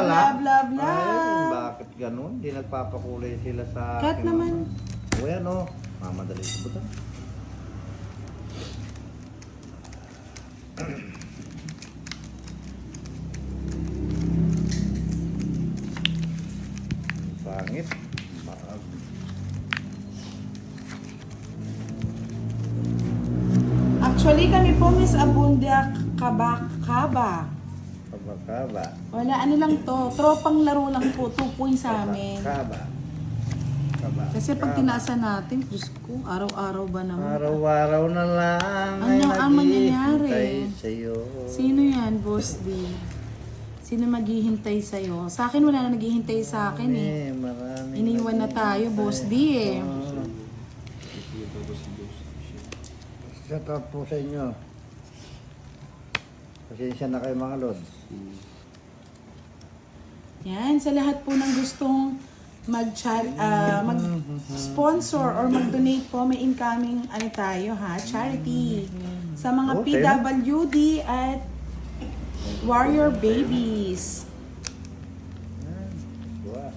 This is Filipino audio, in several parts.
Love, love, Ay, love. bakit ganun? Di nagpapakulay sila sa Cut akin. naman. O yan o. Mamadali sa buta. Pangit. Actually, kami po, Miss Abundia Kaba. Kaba. Wala, ano lang to. Tropang laro lang po. 2 points sa amin. Kaba. Kasi pag tinasa natin, Diyos ko, araw-araw ba naman? Araw-araw na lang Ano ang mangyayari? naghihintay sa'yo. Sino yan, Boss D? Sino maghihintay sa'yo? Sa akin, wala na naghihintay sa akin eh. Marami. Iniwan na tayo, Boss D eh. Shout out po sa inyo. Pasensya na kayo mga lods. Yan, sa lahat po ng gustong mag-sponsor or mag-donate po, may incoming ano tayo ha, charity. Sa mga Okay. PWD at Warrior Babies. Wow.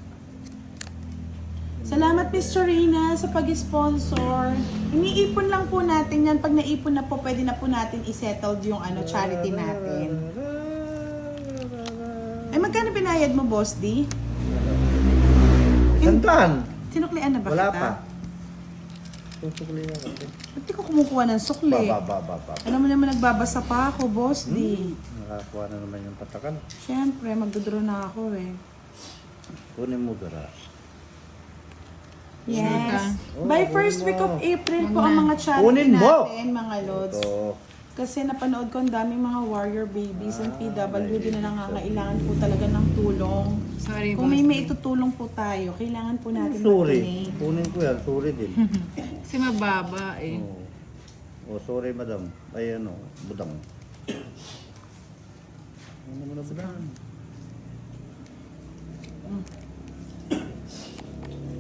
Salamat Miss Chorina sa pag-sponsor. Iniipon lang po natin yan. Pag naipon na po, pwede na po natin isettle yung ano, charity natin. Ay, magkano binayad mo, Boss D? Sandaan! Sinuklian na ba Wala kita? pa. Susukli na natin. Ba't di ko kumukuha ng sukli? Ba. Alam mo naman, nagbabasa pa ako, Boss D. Nakakuha na naman yung patakan. Siyempre, magdodraw na ako eh. Kunin mo gara. Yes. Oh, By kunin first mo. week of April po ang mga charity Kunin mo. natin, mga lods. Ito. Kasi napanood ko ang daming mga warrior babies and PWD na nangangailangan po talaga ng tulong. Sorry, Kung may boss. maitutulong po tayo, kailangan po natin Sorry. mag-donate. Kunin ko yan. Sorry din. Kasi mababa eh. Oh, sorry madam. Ay ano, budang. Ano mo na budang?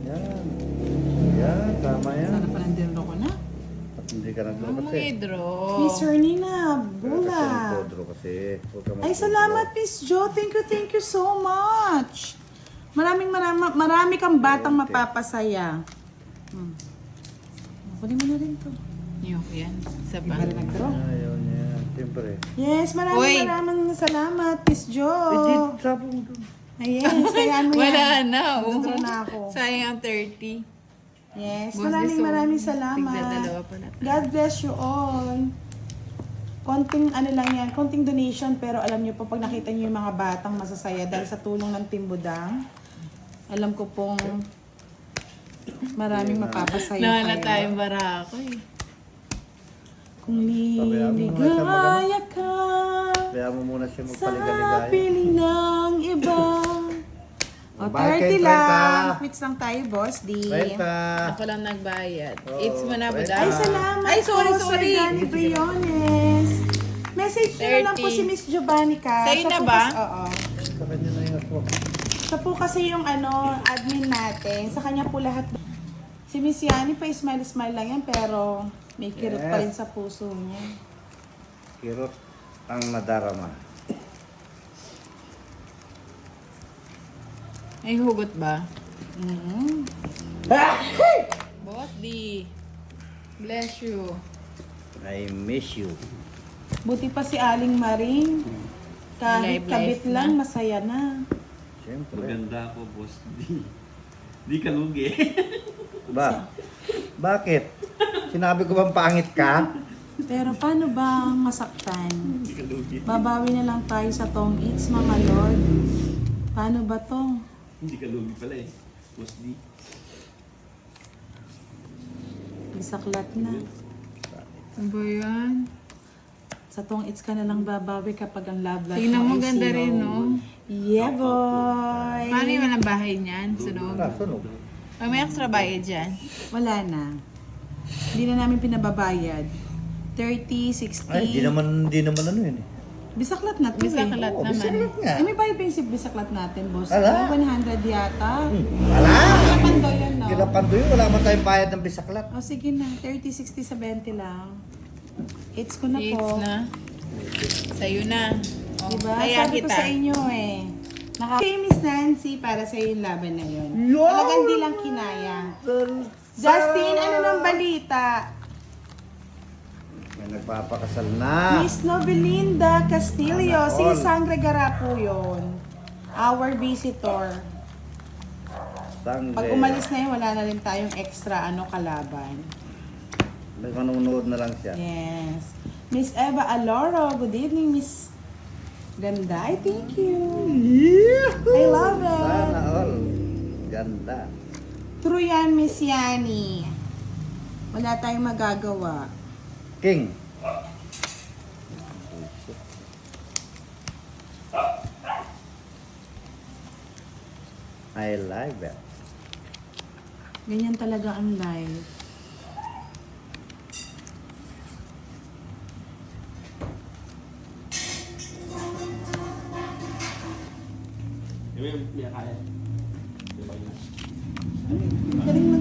Yan. Yan, tama yan. Sana pala dinro ko na. At hindi ka nagdro Huwag mong kasi. i-draw. Miss Ernina, Kasi Bula. nagdodro kasi. Huwag ka Ay, magdodro. salamat Miss Jo. Thank you so much. Marami kang batang Okay. mapapasaya. Kunin mo na rin to. Yung yan. Isa pa. Para nag-draw. Ayaw niya. Siyempre. Yes, Uy. maraming salamat, Miss Jo. Eh, sabi mo doon. Ayan, sayaan mo Wala yan. na. Magdodraw na ako. Sayang ang 30. Yes, Boss, this maraming one. salamat. Tigdadalawa pa natin. God bless you all. Konting ano lang yan, konting donation, pero alam niyo po pag nakita niyo yung mga batang masasaya dahil sa tulong ng Team Budang, alam ko pong maraming mapapasaya Nawala kayo. tayong barako eh. Kung Pabayaan mo muna siya liligaya ka Kaya mo muna siya sa magpaligaligaya. piling ng iba. O, Bye, 30 kay lang. 30. Quits lang tayo, Boss D. Kwenta. Ako lang nagbayad. Oo, It's manabada. Ay, salamat Ay, sorry, po, Sir sorry. Danny Briones. Message nyo na lang po 30. si Miss Giovannica. Sa'yo Siya na po ba? Oo. Sa kanya na yun ako. Siya po kasi yung admin natin. Sa kanya po lahat. Si Miss Yani pa smile lang yan, pero may kirot pa rin Yes. sa puso niya. Kirot ang nadarama. May hugot ba? Mm. Boss D. Bless you. I miss you. Buti pa si Aling Maring. Kahit Live, kabit live lang, na. masaya na. Siyempre. Maganda ako, boss. Di ka lugi. Ba? Bakit? Sinabi ko bang pangit ka? Pero paano ba masaktan? Di ka lugi. Babawi na lang tayo sa Tom Eats, mga lord. Paano ba to? Hindi ka lugi pala eh. Boss D. Bisaklat na. Ano ba yan? Sa Tom Eats ka na lang babawi kapag ang love life Tingnan mo ay ganda zero. rin, no? Yeah, boy! Paano yung walang bahay niyan? Sunog? Sunog. O may extra bayad dyan? Wala na. Hindi na namin pinababayad. 30, 60. Ay, di naman ano yun eh. Bisaklat na to Bisaklat eh. naman. Bisaklat nga. Ay, may bayad pa yung bisaklat natin, boss. Ala. 100 yata. Wala! Kalapan daw yun, no? Kilapan doon, wala man tayong bayad ng bisaklat. O, sige na. 30, 60, 70 lang. It's ko na It's po. na. Sa'yo na. O, Diba? kaya Sabi ko kita. sa inyo eh. Okay, Miss Nancy, para sa yung laban na yun. Yo! Talagang di lang kinaya. Justin, ano nang balita? May nagpapakasal na. Miss Novelinda Castillo, Sana si all. Sangre Garapo yun. Our visitor. Sangre. Pag umalis na yun, wala na rin tayong extra kalaban. May manunood na lang siya. Yes. Miss Eva Aloro, good evening, Miss Ganda. I thank you. I love it. Sana all. Ganda. True yan, Miss Yani. Wala tayong magagawa. King. I like that. Ganyan talaga ang life. May kaya. Diba yun?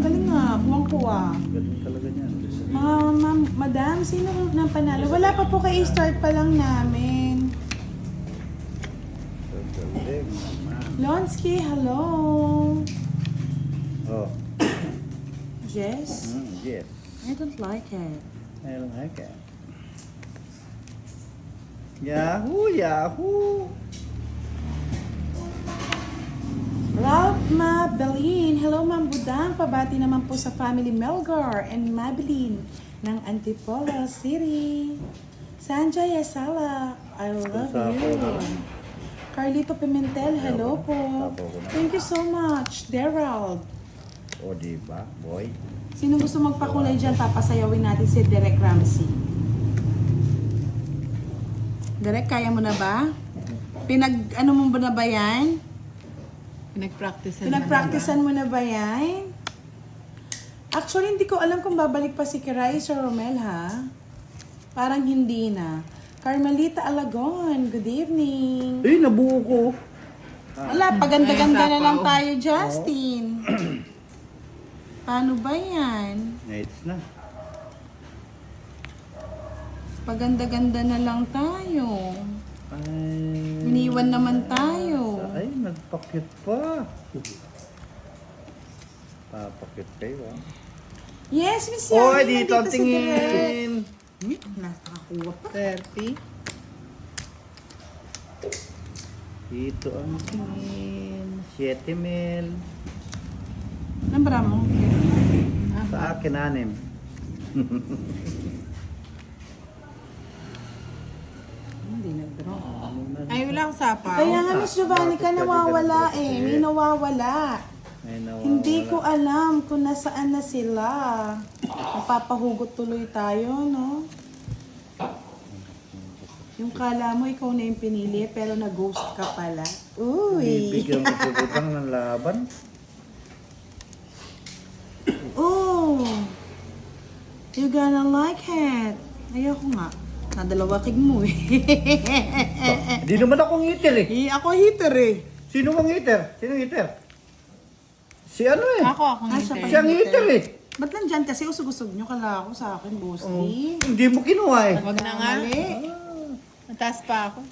Galing nga. Kuwang-kuwa. Galing talaga niyan. Ma'am, madam, sino na panalo? Wala pa po kayo, start pa lang namin. Galing, mama. Lonsky, hello. Oh. Jess? Yes. I don't like it. I like it. Yahoo! Yahoo! Ralph Mabelin, hello Ma'am Budang. Pabati naman po sa family Melgar and Mabelin ng Antipolo City. Sanjay Asala, I love you. Carlito Pimentel, hello po. Thank you so much. Derald. O, diba, boy? Sino gusto magpakulay dyan? Papasayawin natin si Derek Ramsey. Derek, kaya mo na ba? Ano mo ba na ba yan? Pinagpracticean mo na ba yan? Actually, hindi ko alam kung babalik pa si Kirais or Romel, ha? Parang hindi na. Carmelita Alagon, good evening. Eh, nabuo ko. Wala, paganda-ganda na lang Sapaw. tayo, Justin. Paano ba yan? Nights na. Paganda-ganda na lang tayo. Ay. Iniwan naman tayo. Ay, nagpakit pa. Papakit kayo, ah. Yes, Miss Yani. Oy, dito ang nandito si Direk. tingin. Nakakuha pa. 30. Dito ang tingin. 7 mil. Nambara mo? Sa akin, 6. Hindi nag-draw. Ay, wala akong sapaw. Kaya nga, Miss Giovanni ka nawawala eh. May nawawala. Ay, nawawala. Hindi ko alam kung nasaan na sila. Napapahugot tuloy tayo, no? Yung kala mo, ikaw na yung pinili, pero nag-ghost ka pala. Uy! Bibigyan ko pagkutang ng laban. Oh! You gonna like it. Ayoko nga. Nadalawa kig mo eh. Hindi naman ako ngiter eh. Ako hitter eh. Sino ang ngiter? Sino ngiter? Si ano eh? Ako Ah, siya pa. Si ang ngiter eh. Ba't nandyan kasi usog-usog nyo? Kala ko sa akin, bossy. Hindi mo kinuha eh. Wag na nga. Mali. Mataas pa ako.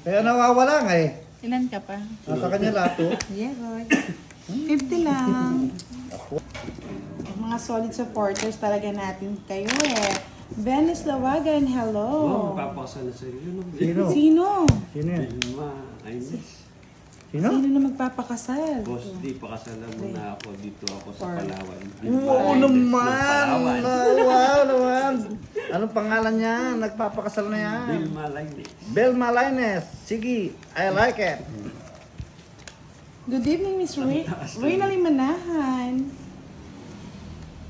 Kaya nawawala nga eh. Ilan ka pa? Nasa kanya lahat oh. Yeah, boy. 50 lang. Mga solid supporters talaga natin kayo eh. Venice Lawagan, hello. Oh, magpapakasal na sa iyo. Sino? Sino? Sino yan? Vilma, Ines. Sino? Sino na magpapakasal? Boss D, pakasalan mo na ako dito ako sa Or- Palawan. Oo Vilma, Ines naman! ng Palawan. Wow naman! Anong pangalan niya? Nagpapakasal na yan. Vilma Ines. Belma Lines. Sige, I like it. Good evening, Miss Reynalyn Manahan.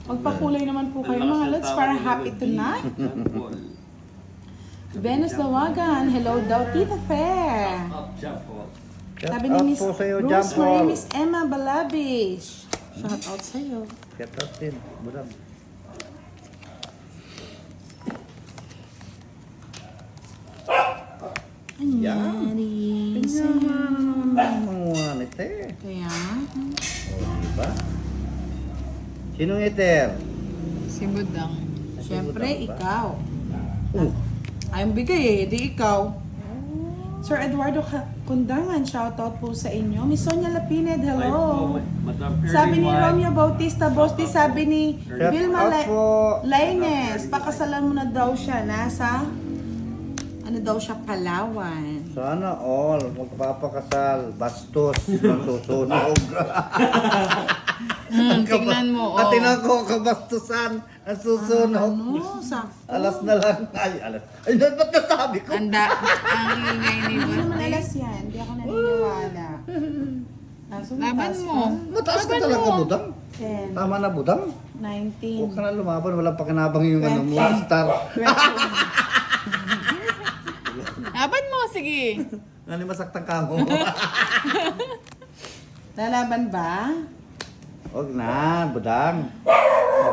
Magpakulay naman po kayo mga lods para happy tonight. Venus Lawagan, hello daw, Tita Fair. Up, jump off. Shout Sabi ni out Miss po sa'yo, Jump Rosemary, Ball. Miss Emma Balabish. Shout out sa'yo. Shout out din. Budam. Anyari. Mga nite. Kaya, O, diba? Sinong iter? Si Budang. syempre, ikaw. Oh, Ayong bigay eh, di ikaw. Sir Eduardo Kundangan, shoutout po sa inyo. Miss Sonia Lapined, Ay po, hello. Madam Perry Sabi ni White. Romeo Bautista, Bosti, sabi ni Shout Vilma out po. Laines, pakasalan mo na daw siya. Nasa, ano daw siya, Palawan. Sana all, magpapakasal, bastos, masusunog. Tingnan mo, At oh. tinan ko, kabastusan, ang susunog. Ano, sakto. Alas na lang. Ay, alas. Ay, ba't nasabi ko? Ang ingay ni Hindi naman Boss D. alas yan, hindi ako naniniwala. Laban mo. Mataas ka talaga, budang. 10, Tama na, budang. 19, Huwag ka na lumaban, walang pakinabang yung ano mo, star. 21. Laban mo, sige. Nani masaktan ka mo. Lalaban ba? Huwag na, budang.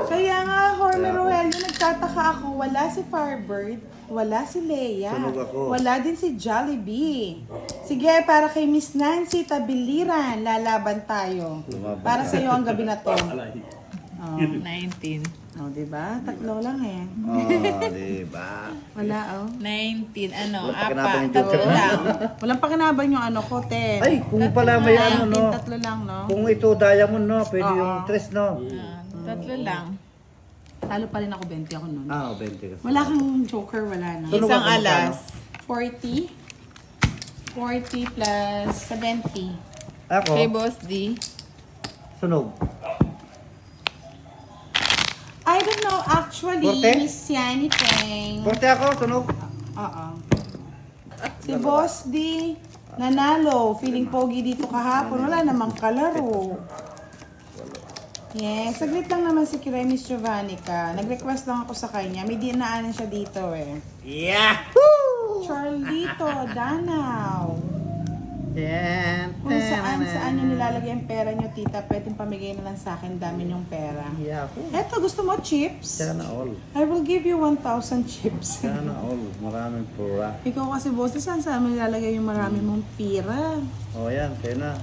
Kaya nga, Jorge Kaya ako. Rogelio, nagtataka ako, wala si Firebird, wala si Leia, Sunog ako. wala din si Jollibee. Sige, para kay Miss Nancy Tabiliran, lalaban tayo. Lumaban Para ka. sa iyo ang gabi na to. Alay. Oh, 19. diba? Tatlo lang eh. Oh, diba? Wala, oh. 19, ano, Walang pakinabang yung tatlo joker. lang. Walang pakinabang yung ano ko, 10. Ay, kung pala may ano, no? Tatlo lang, no? Kung ito diamond, no? Pwede Oo. yung tres, no? Tatlo lang. Talo pa rin ako, 20 ako nun. Ah, 20 kasi. Wala kang joker, wala na. Sunog Isang ako, alas. 40. 40 plus 70. Ako, Kay Boss D. sunog. I don't know, actually, Forte? Miss Yani Peng. Korte ako, sunog. Oo. Si Boss D, nanalo. Feeling pogi dito kahapon. Wala namang kalaro. Yes, saglit lang naman si Kiray Miss Giovannica. Nag-request lang ako sa kanya. May dinaanan siya dito eh. Yahoo! Charlito, Danaw. Yan. Kung saan yung nilalagay ang pera nyo, tita, pwedeng pamigay na lang sa akin. Dami yung pera. Yahoo! Eto, gusto mo chips? Sana all. I will give you 1,000 chips. Sana all. Maraming pura. Ikaw kasi, boss, saan mo nilalagay yung marami mong pira? O yan, sena.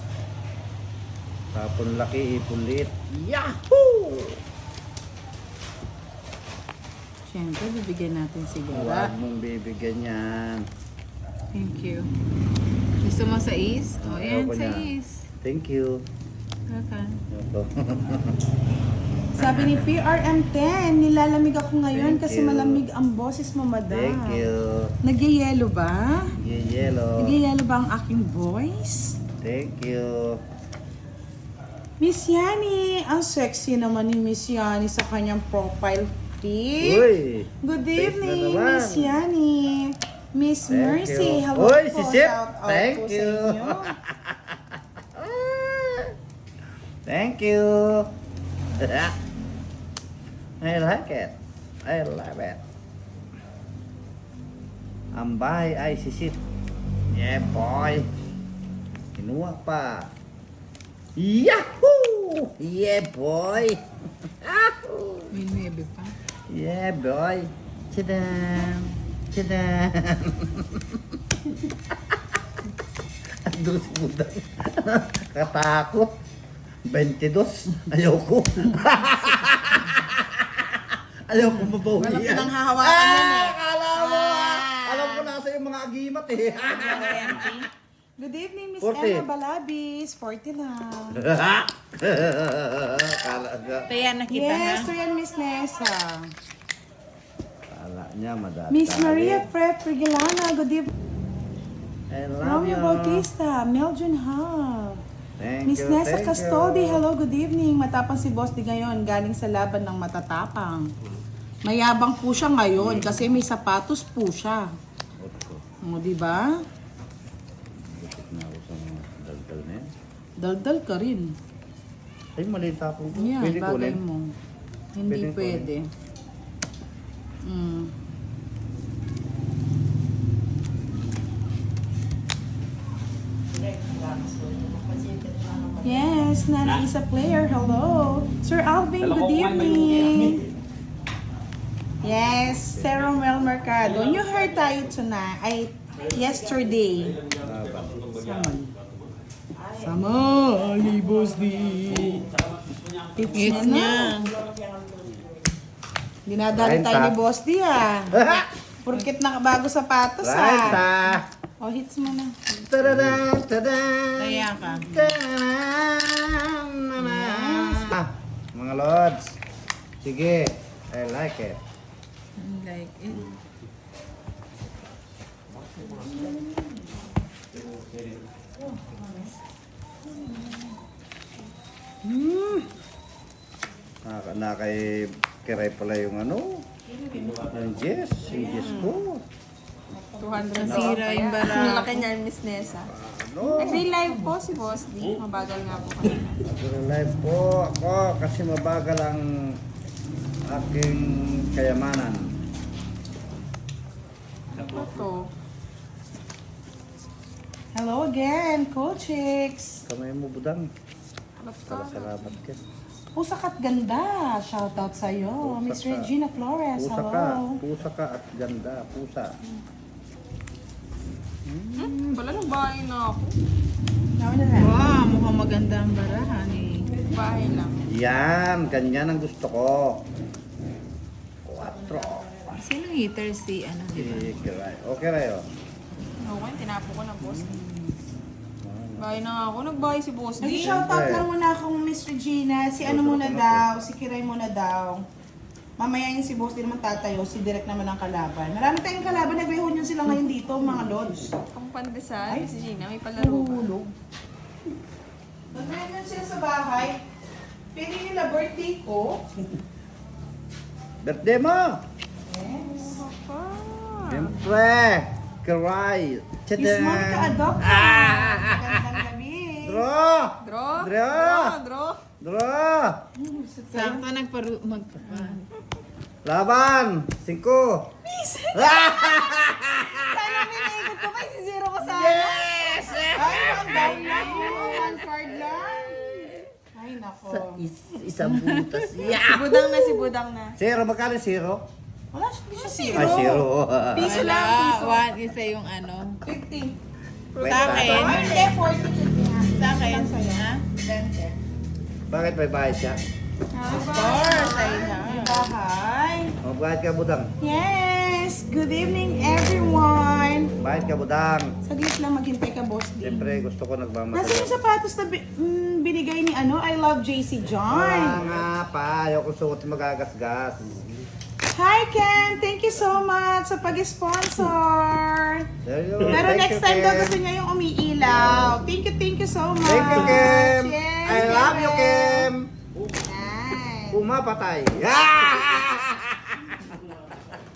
Tapon laki, ipon liit. Yahoo! Siyempre, bibigyan natin sigara. Huwag mong bibigyan yan. Thank you. Gusto mo sa is? O, yan, Ayoko sa niya. is. Thank you. Okay. Ito. Sabi ni PRM10, nilalamig ako ngayon Thank kasi you. malamig ang boses mo, madam. Thank you. Nagyayelo ba? Yellow. Nagyayelo ba ang aking voice? Thank you. Miss Yani, ang sexy naman ni Miss Yani sa kanyang profile pic. Uy! Good Face na evening, naman. Miss Yani. Miss Thank Mercy, you. hello Uy, po. si Sip. Shout out Thank po you. sa inyo. Thank you. I like it. I love it. Ang bahay ay sisit. Yeah, boy. Kinuha pa. Yahoo! Yeah, boy. Yahoo! May nuebe pa. Yeah, boy. Tadam! Tadam! Ando si Budang. Katakot. 22. Ayoko. Ayoko mabawi Walang yan. pinanghahawakan yan eh. Akala mo! Alam ko nasa yung mga agimat eh. Good evening, Miss 40. Emma Balabis. 40 lang. Kala niya. Kaya nakita Yes, ha? so yan, Miss Nessa. Kala niya madami. Miss Maria Fred Frigilana, good evening. I love Romeo you. Bautista, Melvin Hub. Thank Miss you, Nessa thank Castodi, you. hello, good evening. Matapang si Boss Di ngayon, galing sa laban ng matatapang. Mayabang po siya ngayon kasi may sapatos po siya. O, di ba? Busog na ako sa mga daldal na yan. Daldal ka rin. Ay, maliit ako. Yan, Pwede bagay kunin. mo. Hindi Pwede pwede. Mm. Yes, Nana is a player. Hello. Sir Alvin, good evening. Yes, Sarah Mel Mercado. You heard tayo tonight, ay yesterday. Sama ni Boss D. It's It's niya. Dinadali tayo ni Boss D ah. Purkit nakabago sapatos Right, ah. O, hits mo na. Tadadam, tadam. Kaya ka. Tadam, nanam. Ah, mga lods. Sige, I like it. Like it. Kiray pala yung ano. Yung Jess ko. 200 nasira yung bara. Ang laki niyan, Miss Nessa. Ano? Nagre-live po si Boss D. Mabagal nga po kanina. Live po ako kasi mabagal ang aking kayamanan. Ano to? Hello again, Cool Chicks. Kamay mo budang. Ano to? Salamat ka. Pusa ka't ganda. Shoutout sa'yo. Pusa Miss ka. Regina Flores, Pusa ka. hello. Pusa ka at ganda. Pusa. Wala nang bahay na ako. Now na lang. Wow, mukhang maganda ang barahan eh. Bahay lang. Yan, ganyan ang gusto ko. 4. Sino hater si ano, di ba? Si Kiray. Okay Rayo. Okay, tinapo ko na Boss D. Bahay na nga ako. Nagbahay si Boss D. Nag-shoutout lang muna akong Miss Regina. Si ano muna daw, si Kiray muna daw. Mamaya yung si Boss, di naman tatayo. Si Direk naman ang kalaban. Marami tayong kalaban. Nag-reunion sila ngayon dito, mga lods. Kung pandesal, Ay. si Gina, may palaro ba? Nahulog. Nag-reunion sila sa bahay. Pili nila birthday ko. Birthday mo! Yes. Papa. Siyempre! Kiray! Miss Monica Adopta. Magandang gabi. Draw! Draw? Draw! Draw? Draw! Sakto Laban! 5! Sana minigod ko pa si Zero ko sa Yes! Ay, ang down lang. One card lang. Ay, nako. Isang butas. Si Budang na, si Budang na. Zero, magkano zero? Wala, hindi siya zero. Ay, zero. Piso Wala, lang, piso. one isa yung ano. 50. Wait, Sa akin. Ay, hindi, 40. Sa akin, ha? 20. Bakit may bayad siya? Of course, I have. Bahay. O, bayad ka, budang. Yes! Good evening, everyone! Bayad ka, budang. Saglit lang maghintay ka, Boss D. Siyempre, gusto ko Nasaan nagmamadali. yung sapatos na binigay ni ano? I love JC Wala John. nga pa. Ayaw ko suot magagasgas. Hi, Ken! Thank you so much sa pag-sponsor. There you Pero Thank next you, time daw Ken. gusto niya yung umiilaw. Thank you so much. Thank you, Kim. Yes, I love you, Kim. Nice. Pumapatay.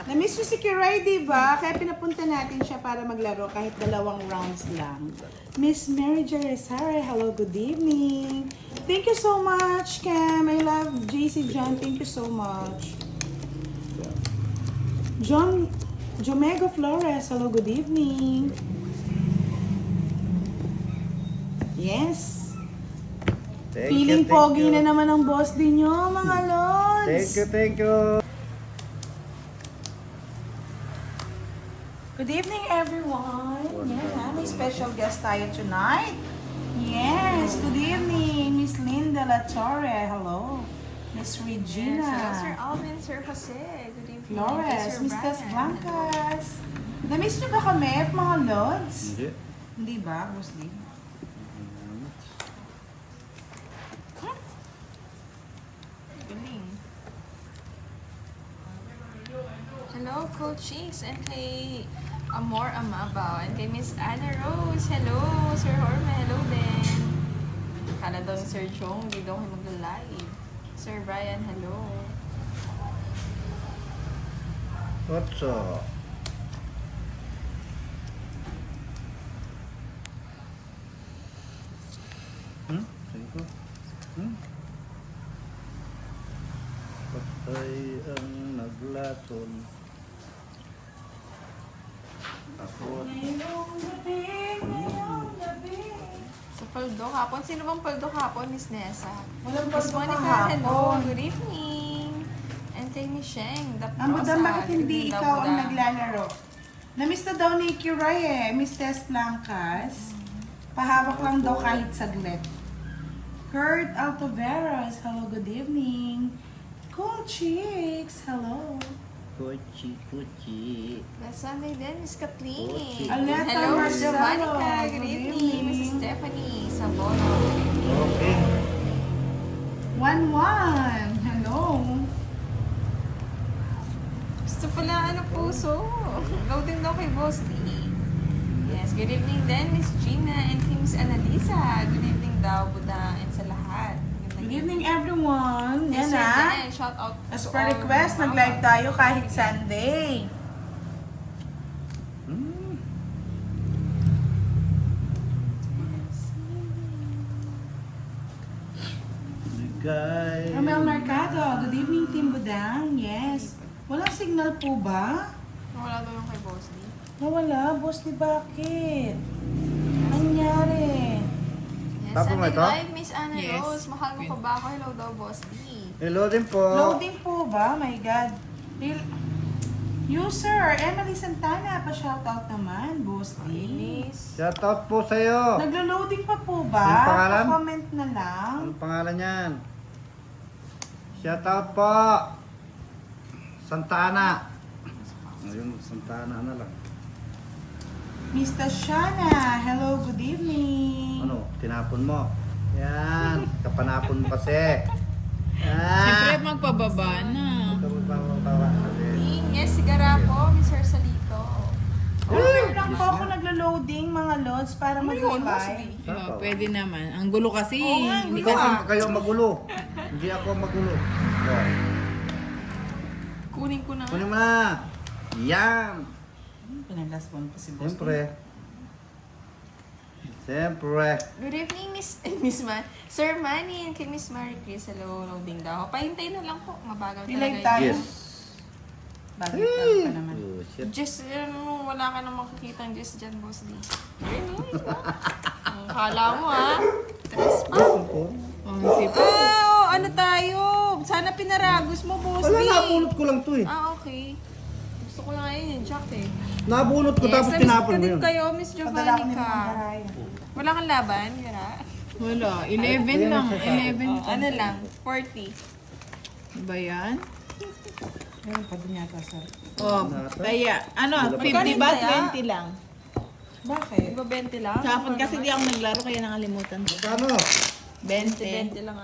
Na-miss niyo si Kiray, di ba? Kaya pinapunta natin siya para maglaro kahit 2 rounds lang. Miss Mary Jo Resara, hello, good evening. Thank you so much, Cam. I love JC John. Thank you so much. Jomego Flores, hello, good evening. Yes. Feeling pogi na naman ang boss din nyo, mga lods. Thank you. Good evening, everyone. Yeah, may special guest tayo tonight. Yes, good evening, Miss Linda La Torre. Hello. Miss Regina. Yes, hello, Sir Alvin, Sir Jose. Good evening. Flores, Sir Miss Tess Brian. Blancas. Na-miss nyo ba kami, mga lods? Hindi. Hindi ba, Boss Lee? Galing. Hello, Coach Cheeks, and kay Amor Amabaw, and kay Miss Anna Rose. Hello, Sir Horme. Hello din. Kala daw ni Sir Chong, hindi daw kayo mag-live. Sir Brian, hello. What's up? Sige ko. Patay ang naglason. Ako at Sa Paldo Hapon. Sino bang Paldo Hapon, Miss Nessa? Walang Miss Paldo Monica, hello. kahapon. Good evening. And kay Miss Sheng, the Ang budang, Prosa. bakit hindi Good evening, ikaw ang Budang. naglalaro? Na-miss na daw ni Kiray eh, Miss Tess Blancas. Pahawak lang daw kahit saglit. Kurt Altoveros, hello, good evening. Cool Chicks, hello. Kuchi. Last Sunday din, Miss Kathleen. Okay. Aleta Hello, Miss Marcelo. Javanica. Good Good evening. evening. Mrs. Stephanie Sabolo. Okay. 1-1. Hello. Gusto pala, puso. Loading daw kay Boss D. Yes, good evening din, Miss Gina and kay Miss Annalisa. Good evening daw, Buda, and sa lahat. Good evening everyone. Yes, Yan sir, ah. Dan. Shout out As to per all request, mga nag-live tayo kahit Sunday. Hmm. Guys. Romel Mercado, good evening Team Budang. Yes. Walang signal po ba? Wala daw yung kay Boss D. Nawala, boss di bakit? Nangyari? Yes, Tapo mo Sunday ito? live, Miss Anna Yes. Rose. Mahal mo pa ba ako? Hello daw, Boss D. Hello din po. Loading po ba? My God. User, Emily Santana, pa-shoutout naman, boss D. Miss. Shoutout po sa'yo. Naglo-loading pa po ba? Yung pangalan? Pa-comment na lang. Anong pangalan yan? Shoutout po. Santa Ana. Ayun, Santa Ana na lang. Miss Tashana, hello, good evening. Ano, tinapon mo. Yan, kapanapon mo kasi. Siyempre Yan. magpababa na. Bawa kasi. Yes, si Garapo, Miss Hersalito. Confirm lang po ako naglo-loading mga loads para mag-live. Oh, pwede naman. Ang gulo kasi. Oo nga, Hindi Hindi kasi kasi kayo magulo. Hindi ako magulo. Oh, Kunin ko na. kunin mo na. Yan. Pinalas one po si boss. Siyempre. Siyempre. Good evening, Miss Sir Manny and kay Miss Mary Chris. Hello, loading daw. Pahintay na lang po. Mabagal Nilag talaga tayo. Yes. Bagay lang pa naman. Oh, shit. Just, wala ka nang makikita ang just dyan, Boss D. Very nice, no? Kala mo, ha? oh, si Ano tayo? Sana pinaragos mo, Boss Wala, D. nabunot ko lang to eh. Okay. Gusto ko na ngayon yung jack, eh. Nabunot ko tapos tinapon mo yun. kayo, Miss Padala ko ni Jovannica. Ma'am Haraya. Wala kang laban, Gara? Wala. 11 lang. 11 Oh, ano lang? 40. ba yan? Meron pa din yata, sir. Oh, kaya, ano, 50 ba? 20 lang. Bakit? Iba 20 lang? Kapag kasi di ako naglaro kaya nakalimutan ko. Ano? 20. 20 lang,